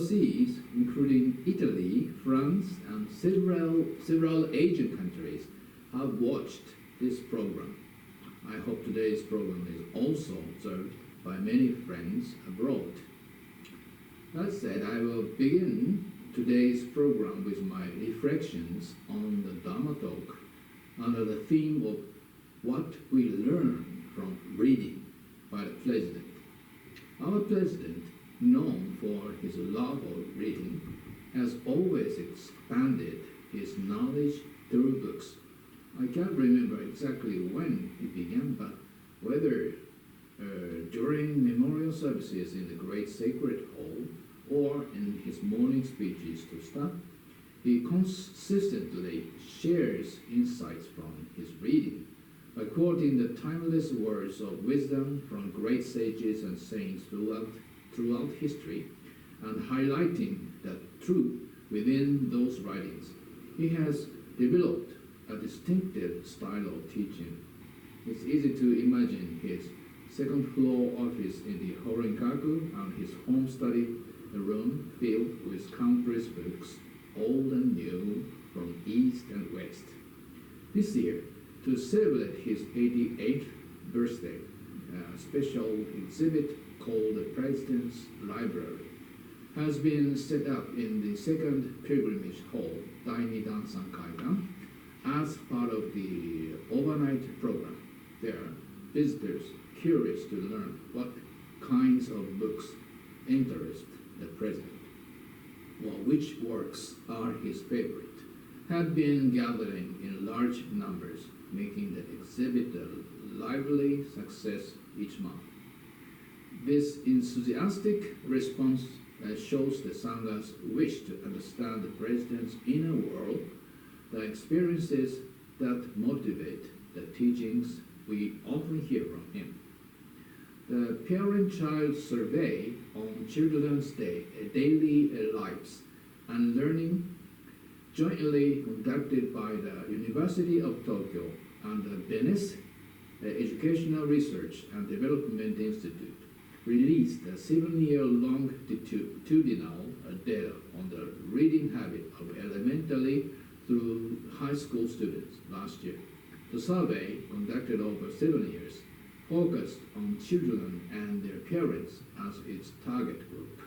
overseas, including Italy, France, and several Asian countries, have watched this program. I hope today's program is also observed by many friends abroad. That said, I will begin today's program with my reflections on the Dharma talk under the theme of what we learn from reading by the President. Our President, known for his love of reading, has always expanded his knowledge through books. I can't remember exactly when he began, but whether during memorial services in the Great Sacred Hall or in his morning speeches to staff, he consistently shares insights from his reading by quoting the timeless words of wisdom from great sages and saints throughout history and highlighting the truth within those writings. He has developed a distinctive style of teaching. It's easy to imagine his second-floor office in the Horinkaku and his home study room filled with countless books, old and new, from east and west. This year, to celebrate his 88th birthday, a special exhibit called the President's Library has been set up in the second pilgrimage hall, Dainidan Sankaidan, as part of the overnight program. There are visitors curious to learn what kinds of books interest the President, or which works are his favorite, have been gathering in large numbers, making the exhibit a lively success each month. This enthusiastic response shows the Sangha's wish to understand the President's inner world, the experiences that motivate the teachings we often hear from him. The Parent-Child Survey on Children's Day, Daily Lives and Learning, jointly conducted by the University of Tokyo and the Venice Educational Research and Development Institute, released a 7-year longitudinal data on the reading habit of elementary through high school students last year. The survey, conducted over 7 years, focused on children and their parents as its target group.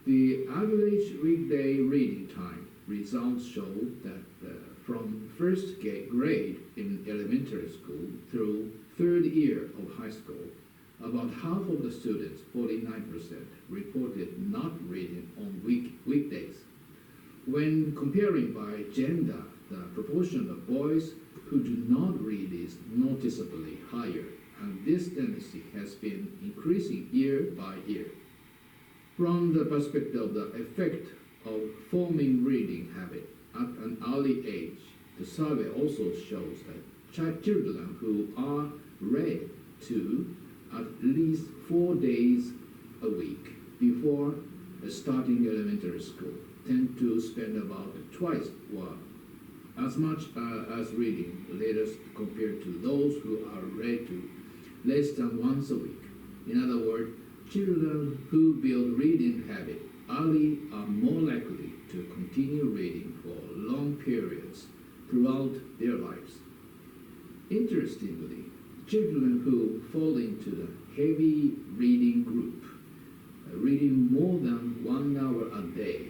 The average weekday reading time results show that from first grade in elementary school through third year of high school, about half of the students, 49%, reported not reading on weekdays. When comparing by gender, the proportion of boys who do not read is noticeably higher, and this tendency has been increasing year by year. From the perspective of the effect of forming reading habit at an early age, the survey also shows that children who are read to at least 4 days a week before starting elementary school tend to spend about twice or as much as reading later compared to those who are read to less than once a week. In other words, children who build reading habit early are more likely to continue reading for long periods throughout their lives. Interestingly, children who fall into the heavy reading group, reading more than 1 hour a day,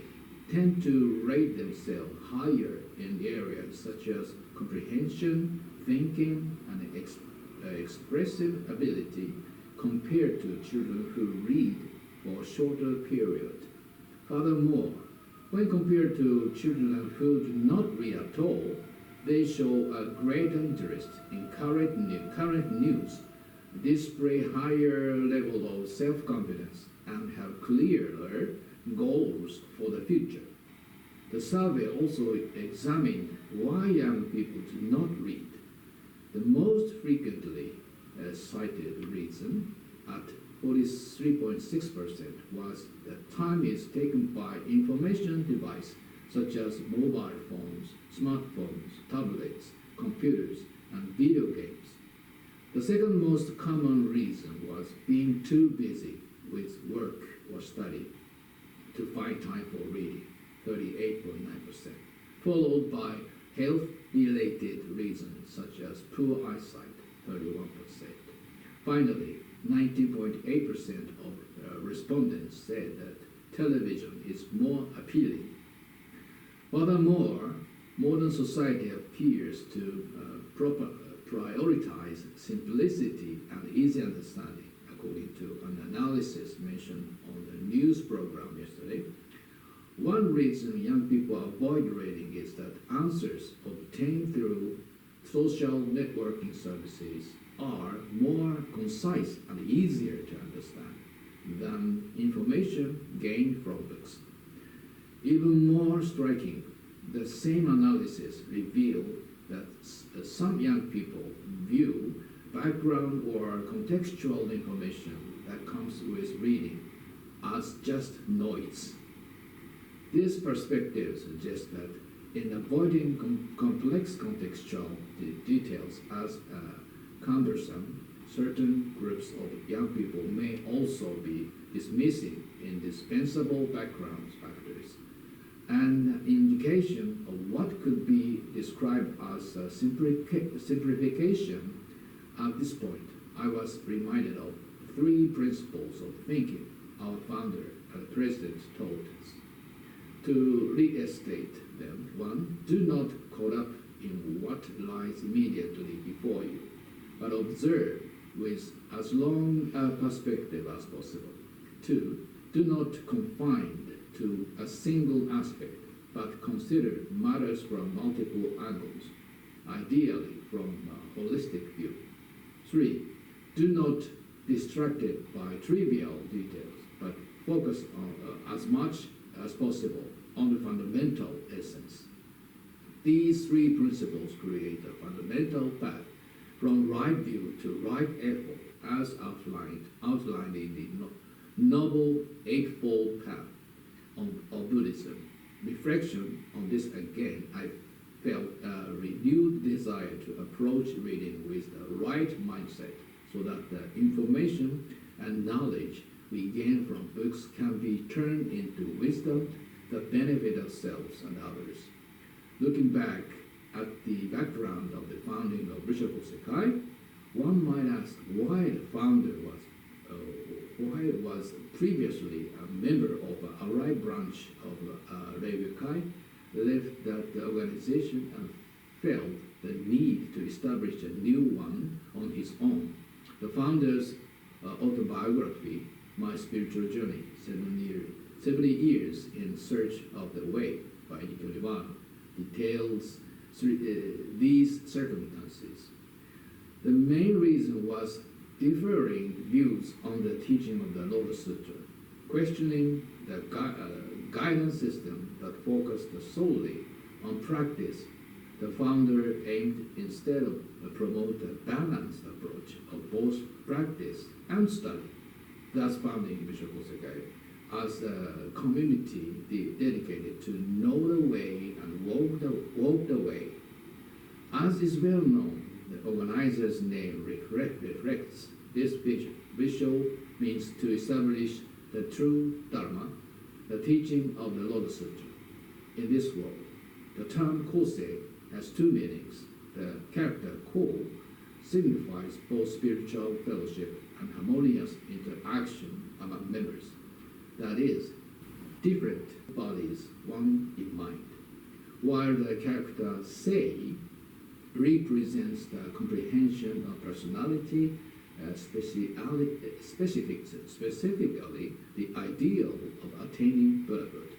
tend to rate themselves higher in areas such as comprehension, thinking, and expressive ability compared to children who read for a shorter period. Furthermore, when compared to children who do not read at all, they show a great interest in current news, display higher level of self-confidence, and have clearer goals for the future. The survey also examined why young people do not read. The most frequently cited reason at 43.6% was that time is taken by information devices such as mobile phones, smartphones, tablets, computers, and video games. The second most common reason was being too busy with work or study. to find time for reading, 38.9%, followed by health-related reasons such as poor eyesight, 31%. Finally, 19.8% of respondents said that television is more appealing. Furthermore, modern society appears to prioritize simplicity and easy understanding, according to an analysis mentioned on the news program yesterday. One reason young people avoid reading is that answers obtained through social networking services are more concise and easier to understand than information gained from books. Even more striking, the same analysis revealed that some young people view background or contextual information that comes with reading as just noise. This perspective suggests that in avoiding complex contextual details as cumbersome, certain groups of young people may also be dismissing indispensable background factors, an indication of what could be described as a simplification. At this point, I was reminded of 3 principles of thinking our founder and president taught us. To restate them: 1, do not caught up in what lies immediately before you, but observe with as long a perspective as possible. 2, do not confine to a single aspect, but consider matters from multiple angles, ideally from a holistic view. 3, do not distracted by trivial details, but focus on as much as possible on the fundamental essence. These 3 principles create a fundamental path from right view to right effort, as outlined in the Noble Eightfold Path of Buddhism. Reflection on this again, I felt a renewed desire to approach reading with the right mindset, so that the information and knowledge we gain from books can be turned into wisdom that benefit ourselves and others. Looking back at the background of the founding of Bishop Kosei-kai, one might ask why the founder was previously a member of a Arai branch of Reiwa-kai, left that organization and felt the need to establish a new one on his own. The founder's autobiography, My Spiritual Journey, 70 Years in Search of the Way by Nikkyo Nibbana, details these circumstances. The main reason was differing views on the teaching of the Lotus Sutra, questioning the guidance system that focused solely on practice. The founder aimed instead of promote a balanced approach of both practice and study, thus founding Bishop Kosei-kai as a community dedicated to know the way and walk the way. As is well known, the organizer's name reflects this vision. Visho means to establish the true Dharma, the teaching of the Lotus Sutra. In this world, the term Kosei has 2 meanings. The character Ko signifies both spiritual fellowship and harmonious interaction among members. That is, different bodies, one in mind. While the character Sei represents the comprehension of personality, specifically the ideal of attaining Buddhahood.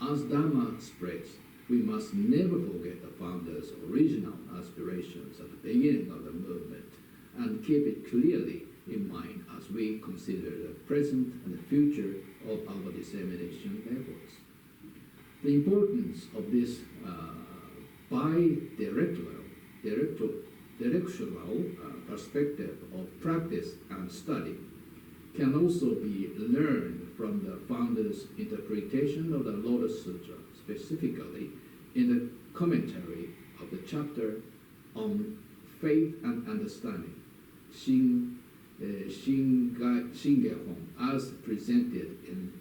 As Dharma spreads, we must never forget the founder's original aspirations at the beginning of the movement and keep it clearly in mind as we consider the present and the future of our dissemination efforts. The importance of this directional perspective of practice and study can also be learned from the founder's interpretation of the Lotus Sutra, specifically in the commentary of the chapter on faith and understanding, Shingehon, as presented in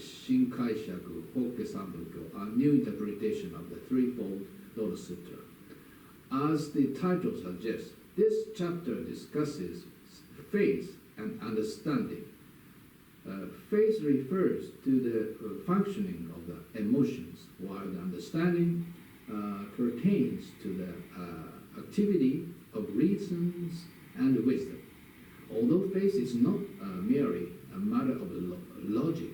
Shinkaishaku Hokke Sanbukyo, a new interpretation of the threefold Lotus Sutra. As the title suggests, this chapter discusses faith and understanding. Faith refers to the functioning of the emotions, while the understanding pertains to the activity of reasons and wisdom. Although faith is not merely a matter of logic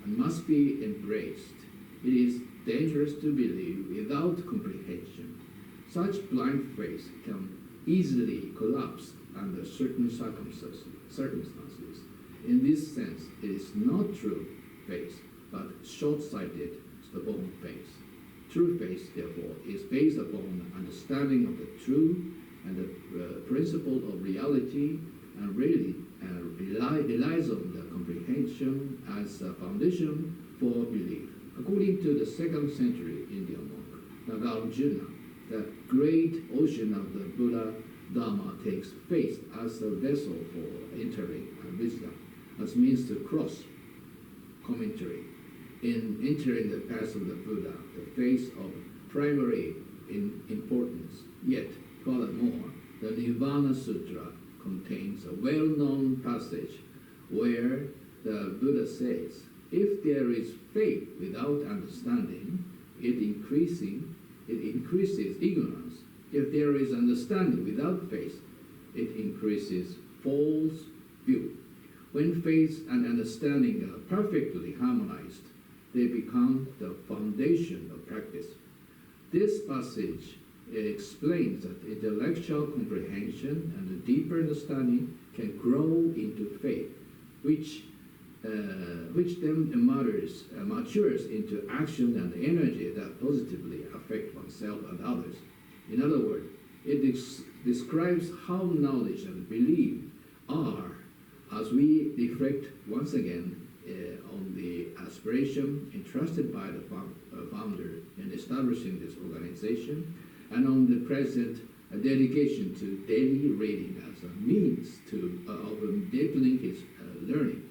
and must be embraced, it is dangerous to believe without comprehension. Such blind faith can easily collapse under certain circumstances. In this sense, it is not true faith, but short-sighted, stubborn faith. True faith, therefore, is based upon understanding of the truth and the principle of reality, and really relies on the comprehension as a foundation for belief. According to the 2nd century Indian monk, Nagarjuna, the great ocean of the Buddha Dharma takes faith as a vessel for entering wisdom, as means to cross. Commentary. In entering the path of the Buddha, the faith of primary importance. Yet, furthermore, the Nirvana Sutra contains a well-known passage where the Buddha says, if there is faith without understanding, it increases ignorance. If there is understanding without faith, it increases false view. When faith and understanding are perfectly harmonized, they become the foundation of practice. This passage explains that intellectual comprehension and a deeper understanding can grow into faith, which then matures into action and energy that positively affect oneself and others. In other words, it describes how knowledge and belief are, as we reflect once again on the aspiration entrusted by the founder in establishing this organization, and on the present dedication to daily reading as a means of deepening his learning.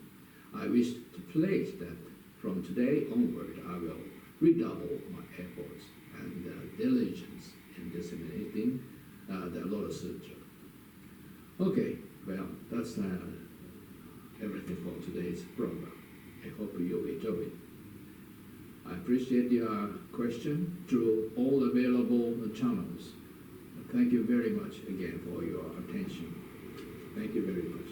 I wish to place that from today onward I will redouble my efforts and diligence in disseminating the Lotus Sutra. Okay, well, that's everything for today's program. I hope you enjoy it. I appreciate your question through all available channels. Thank you very much again for your attention. Thank you very much.